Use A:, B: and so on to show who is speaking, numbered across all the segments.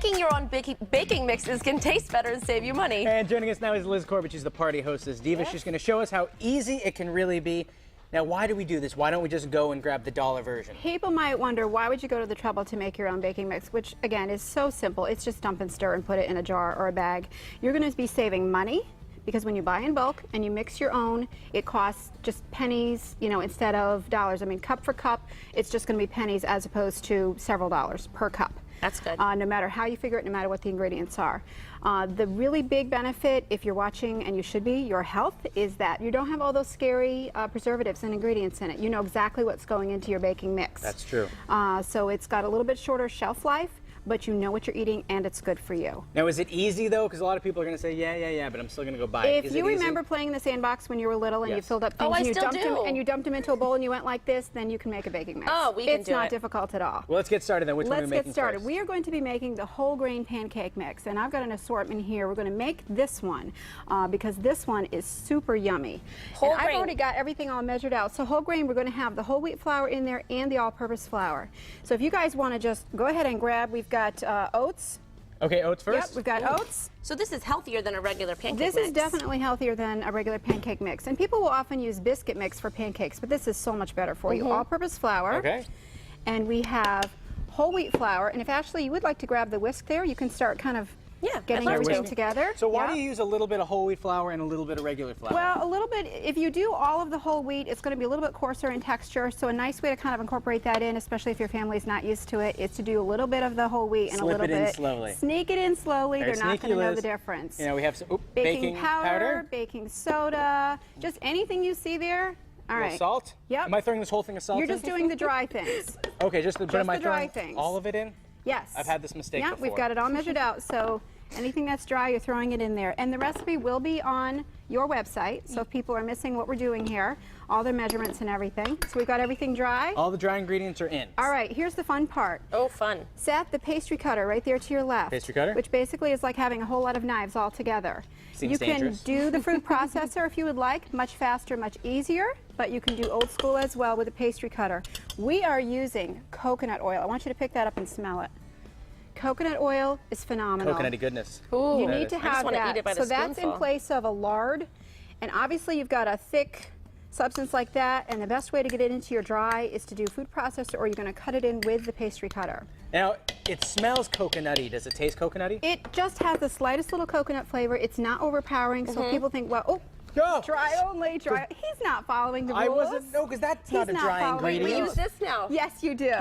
A: making your own baking mixes can taste better and save you money.
B: And joining us now is Liz Corbett. She's the Party Hostess Diva. She's going to show us how easy it can really be. Now, why do we do this? Why don't we just go and grab the dollar version?
C: People might wonder, why would you go to the trouble to make your own baking mix, which, again, is so simple. It's just dump and stir and put it in a jar or a bag. You're going to be saving money, because when you buy in bulk and you mix your own, it costs just pennies, you know, instead of dollars. I mean, cup for cup, it's just going to be pennies as opposed to several dollars per cup.
A: That's good.
C: No matter how you figure it, no matter what the ingredients are. The really big benefit, if you're watching, and you should be, your health, is that you don't have all those scary preservatives and ingredients in it. You know exactly what's going into your baking mix.
B: That's true.
C: So it's got a little bit shorter shelf life, but you know what you're eating and it's good for you.
B: Now, is it easy though? Because a lot of people are going to say, yeah, but I'm still going to go buy it.
C: If you remember playing in the sandbox when you were little and you filled up things and you dumped them into a bowl and you went like this, then you can make a baking mix.
A: Oh, we can do it.
C: It's not difficult at all.
B: Well, let's get started then. Which one are we making
C: Let's get started.
B: first?
C: We are going to be making the whole grain pancake mix, and I've got an assortment here. We're going to make this one because this one is super yummy.
A: Whole grain.
C: I've already got everything all measured out. So whole grain, we're going to have the whole wheat flour in there and the all-purpose flour. So if you guys want to just go ahead and grab, we've got oats.
B: Okay, oats first?
C: Yep, we've got oats.
A: So this is healthier than a regular pancake
C: This
A: mix.
C: is definitely healthier than a regular pancake mix. And people will often use biscuit mix for pancakes, but this is so much better for you. All-purpose flour.
B: Okay.
C: And we have whole wheat flour. And if Ashley, you would like to grab the whisk there, you can start kind of getting everything together.
B: So why do you use a little bit of whole wheat flour and a little bit of regular flour?
C: Well, a little bit, if you do all of the whole wheat, it's going to be a little bit coarser in texture. So a nice way to kind of incorporate that in, especially if your family's not used to it, is to do a little bit of the whole wheat and a little bit.
B: Slip it in slowly.
C: Sneak it in slowly.
B: Very
C: They're not going to know the
B: Liz.
C: difference.
B: You know, we have some
C: baking powder, baking soda, just anything you see there. All right.
B: Salt?
C: Yep.
B: Am I throwing this whole thing of salt
C: You're
B: in?
C: just doing the dry things.
B: Okay, just the am I
C: dry
B: throwing
C: things.
B: all of it in?
C: Yes.
B: I've had this mistake before.
C: We've got it all measured out. So anything that's dry, you're throwing it in there. And the recipe will be on your website. So if people are missing what we're doing here, all the measurements and everything. So we've got everything dry.
B: All the dry ingredients are in.
C: All right, here's the fun part.
A: Oh, fun.
C: Set the pastry cutter right there to your left.
B: Pastry cutter?
C: Which basically is like having a whole lot of knives all together.
B: Seems dangerous.
C: You can do the food processor if you would like, much faster, much easier, but you can do old school as well with a pastry cutter. We are using coconut oil. I want you to pick that up and smell it. Coconut oil is phenomenal.
B: Coconutty goodness.
A: Ooh.
C: You need to have that.
A: Eat it by the
C: so that's in
A: spoonful.
C: place of a lard, and obviously you've got a thick substance like that, and the best way to get it into your dry is to do food processor, or you're going to cut it in with the pastry cutter.
B: Now, it smells coconutty. Does it taste coconutty?
C: It just has the slightest little coconut flavor. It's not overpowering, so people think, well, oh,
B: Go.
C: dry only, dry. He's not following the rules.
B: I wasn't, no, because that's not a dry
C: following
B: ingredient.
A: We use this now.
C: Yes, you do.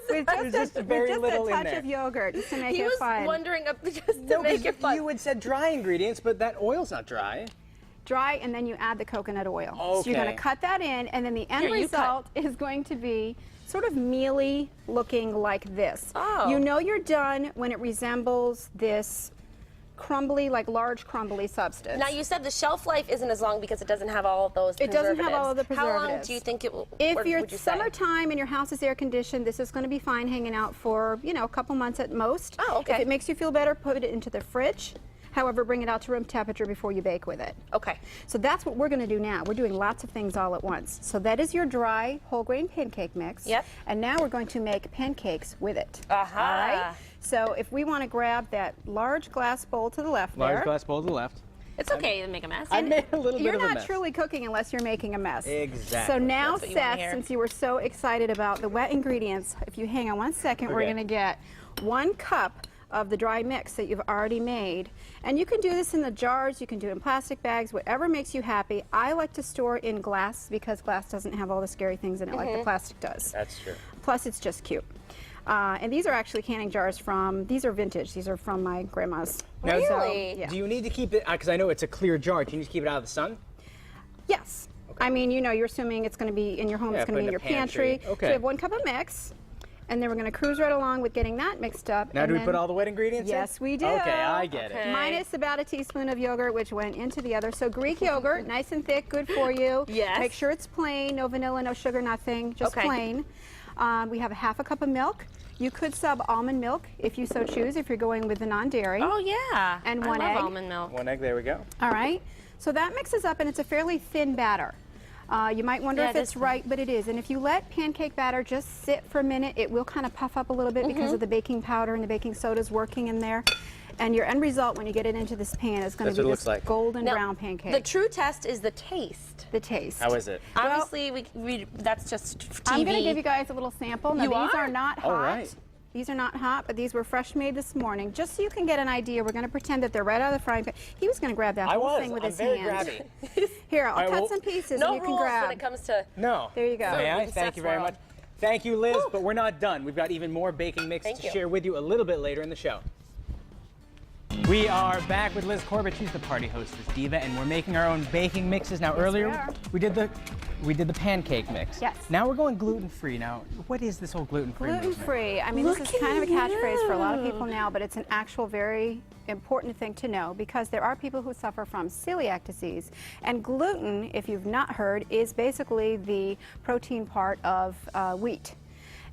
C: With just
B: very little
C: a
B: in
C: touch
B: there.
C: of yogurt, just to make
A: He
C: it
A: was
C: fun.
A: wondering just to
B: No,
A: make it fun.
B: you had said dry ingredients, but that oil's not dry.
C: Dry, and then you add the coconut oil.
B: Okay.
C: So you're going to cut that in, and then the end result is going to be sort of mealy looking like this.
A: Oh.
C: You know you're done when it resembles this crumbly, like large crumbly substance.
A: Now, you said the shelf life isn't as long because it doesn't have all of those
C: It
A: preservatives.
C: doesn't have all of the
A: How long
C: preservatives.
A: do you think it will?
C: If you're
A: would you say?
C: summertime and your house is air conditioned, this is going to be fine hanging out for, you know, a couple months at most.
A: Oh, okay.
C: If it makes you feel better, put it into the fridge. However, bring it out to room temperature before you bake with it.
A: Okay.
C: So that's what we're going to do now. We're doing lots of things all at once. So that is your dry whole grain pancake mix.
A: Yep.
C: And now we're going to make pancakes with it.
A: Aha.
C: All right? So if we want to grab that large glass bowl to the left there.
B: Large glass bowl to the left.
A: It's okay to make a mess.
B: I made a little bit
C: You're
B: of a mess.
C: not truly cooking unless you're making a mess.
B: Exactly.
C: So now,
A: That's what you wanna
C: Seth,
A: hear.
C: since you were so excited about the wet ingredients, if you hang on one second, we're
B: Okay.
C: going to get 1 cup of the dry mix that you've already made. And you can do this in the jars, you can do it in plastic bags, whatever makes you happy. I like to store in glass because glass doesn't have all the scary things in it like the plastic does.
B: That's true.
C: Plus, it's just cute. And these are actually canning jars from, these are vintage. These are from my grandma's.
B: Now,
A: Really?
C: Yeah.
B: do you need to keep it, because I know it's a clear jar, do you need to keep it out of the sun?
C: Yes. I mean, you know, you're assuming it's going to be in your home,
B: Yeah,
C: it's going to be
B: put
C: in
B: in
C: your
B: the pantry.
C: pantry.
B: Okay.
C: So we have 1 cup of mix, and then we're going to cruise right along with getting that mixed up.
B: Now,
C: and
B: do we
C: then-
B: put all the wet ingredients in?
C: Yes, we do.
B: Okay, I get
A: Okay.
B: it.
C: Minus about a teaspoon of yogurt, which went into the other. So Greek yogurt, nice and thick, good for you.
A: Yes.
C: Make sure it's plain, no vanilla, no sugar, nothing, just
A: Okay.
C: plain. We have a 1/2 cup of milk. You could sub almond milk if you so choose, if you're going with the non-dairy.
A: Oh, yeah.
C: And
A: I
C: 1
A: love
C: egg.
A: almond milk.
B: 1 egg, there we go.
C: All right. So that mixes up, and it's a fairly thin batter. You might wonder
A: Yeah,
C: if
A: it
C: it's
A: is
C: right, but it is. And if you let pancake batter just sit for a minute, it will kind of puff up a little bit because of the baking powder and the baking soda's working in there. And your end result when you get it into this pan is going to be this golden brown pancake.
A: The true test is the taste.
C: The taste.
B: How is it?
A: Obviously, that's just TV.
C: I'm going to give you guys a little sample. Now, these are not hot.
B: All right.
C: These are not hot, but these were fresh made this morning. Just so you can get an idea, we're going to pretend that they're right out of the frying pan. He was going to grab that whole thing with his hand.
B: Very grabby.
C: Here, I'll cut some pieces
A: no
C: and you can
A: rules
C: grab.
A: when it comes to
B: No.
C: There you go.
B: May I? Thank you very much. Thank you, Liz, but we're not done. We've got even more baking mix to share with you a little bit later in the show. We are back with Liz Corbett. She's the Party Hostess Diva, and we're making our own baking mixes. Now, earlier we did the pancake mix.
C: Yes.
B: Now we're going gluten-free. Now, what is this whole gluten-free movement?
C: Gluten-free. I mean, this is kind of a catchphrase for a lot of people now, but it's an actual very important thing to know because there are people who suffer from celiac disease. And gluten, if you've not heard, is basically the protein part of wheat.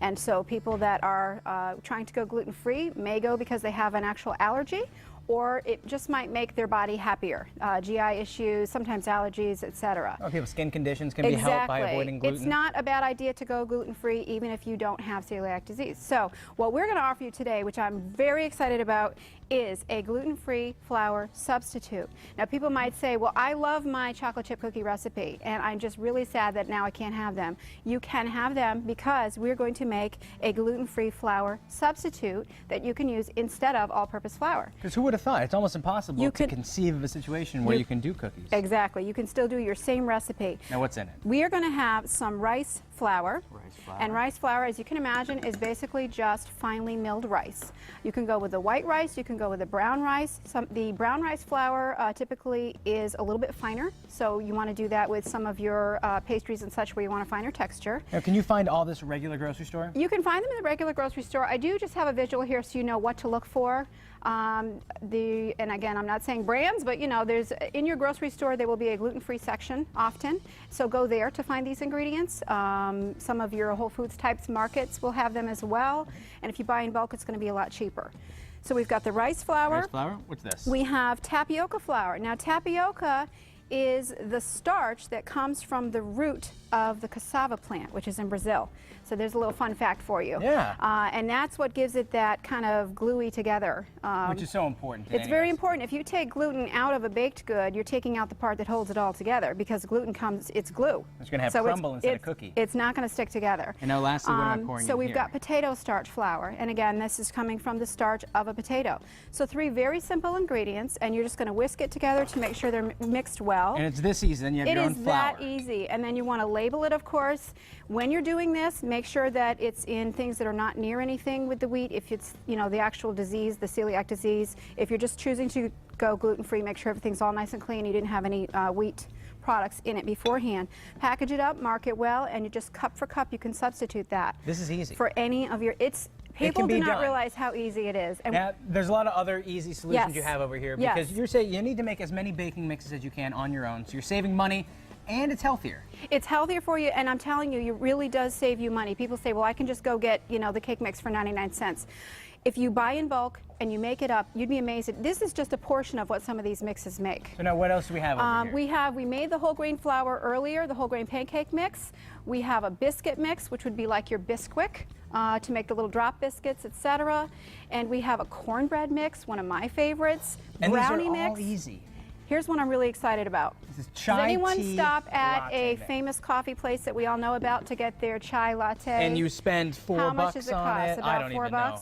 C: And so people that are trying to go gluten-free may go because they have an actual allergy, or it just might make their body happier. GI issues, sometimes allergies, etc.
B: Oh, people's skin conditions can be helped by avoiding gluten.
C: It's not a bad idea to go gluten-free even if you don't have celiac disease. So what we're going to offer you today, which I'm very excited about, is a gluten-free flour substitute. Now people might say, well, I love my chocolate chip cookie recipe and I'm just really sad that now I can't have them. You can have them because we're going to make a gluten-free flour substitute that you can use instead of all-purpose flour.
B: Because who would have thought? It's almost impossible to conceive of a situation where you can do cookies.
C: Exactly. You can still do your same recipe.
B: Now what's in it?
C: We are going to have some rice flour. And rice flour, as you can imagine, is basically just finely milled rice. You can go with the white rice, you can go with the brown rice. The brown rice flour typically is a little bit finer, so you want to do that with some of your pastries and such where you want a finer texture.
B: Now, can you find all this at a regular grocery store?
C: You can find them in the regular grocery store. I do just have a visual here so you know what to look for. And again, I'm not saying brands, but you know, there's in your grocery store there will be a gluten-free section often, so go there to find these ingredients. Some of your Whole Foods types markets will have them as well, and if you buy in bulk, it's going to be a lot cheaper. So we've got the rice flour.
B: Rice flour? What's this?
C: We have tapioca flour. Now tapioca is the starch that comes from the root of the cassava plant, which is in Brazil. So there's a little fun fact for you.
B: Yeah.
C: And that's what gives it that kind of gluey together.
B: Which is so important.
C: It's very important. If you take gluten out of a baked good, you're taking out the part that holds it all together because gluten it's glue.
B: It's going to have crumble instead of cookie.
C: It's not going to stick together.
B: And now lastly, what am I pouring in
C: So we've
B: here?
C: got potato starch flour. And again, this is coming from the starch of a potato. So 3 very simple ingredients, and you're just going to whisk it together to make sure they're mixed well.
B: And it's this easy, then you have your own flour.
C: It is that easy. And then you want to label it, of course. When you're doing this, make sure that it's in things that are not near anything with the wheat. If it's, you know, the actual disease, the celiac disease. If you're just choosing to go gluten-free, make sure everything's all nice and clean. You didn't have any wheat products in it beforehand. Package it up, mark it well, and you just cup for cup, you can substitute that.
B: This is easy.
C: For any of your, people do not realize how easy it is. And
B: now, there's a lot of other easy solutions you have over here because you're saying you need to make as many baking mixes as you can on your own, so you're saving money and it's healthier.
C: It's healthier for you, and I'm telling you, it really does save you money. People say, well, I can just go get, you know, the cake mix for 99 cents. If you buy in bulk and you make it up, you'd be amazed. This is just a portion of what some of these mixes make.
B: So now what else do we have over here?
C: We made the whole grain flour earlier, the whole grain pancake mix. We have a biscuit mix, which would be like your Bisquick to make the little drop biscuits, etc. And we have a cornbread mix, one of my favorites.
B: And
C: brownie
B: these are
C: mix.
B: all easy.
C: Here's one I'm really excited about.
B: This is chai
C: Does anyone
B: tea
C: stop at a
B: mix.
C: famous coffee place that we all know about to get their chai latte?
B: And you spend $4
C: How much does it
B: on
C: cost?
B: it?
C: About
B: I don't
C: $4.
B: even know.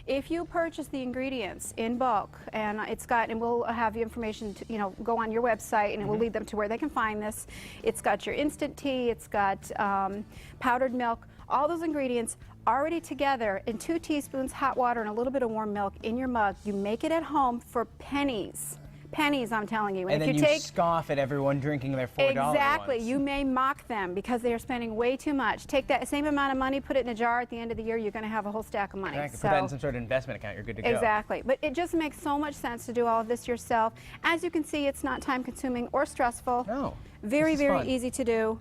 C: If you purchase the ingredients in bulk, and and we'll have the information to, you know, go on your website, and it will lead them to where they can find this. It's got your instant tea, it's got powdered milk, all those ingredients already together in 2 teaspoons hot water and a little bit of warm milk in your mug. You make it at home for pennies. Pennies, I'm telling you.
B: And then
C: if
B: you scoff at everyone drinking their $4
C: Exactly.
B: ones.
C: You may mock them because they are spending way too much. Take that same amount of money, put it in a jar. At the end of the year, you're going to have a whole stack of money.
B: Exactly. Put that in some sort of investment account. You're good to go.
C: Exactly. But it just makes so much sense to do all of this yourself. As you can see, it's not time-consuming or stressful.
B: No.
C: Very, very
B: fun.
C: easy to do.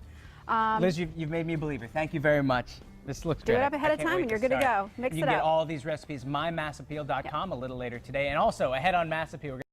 B: Liz, you've made me a believer. Thank you very much. This looks great.
C: Do it up ahead of time and you're good to go. Mix it up.
B: You can get all these recipes, mymassappeal.com a little later today. And also, ahead on Mass Appeal,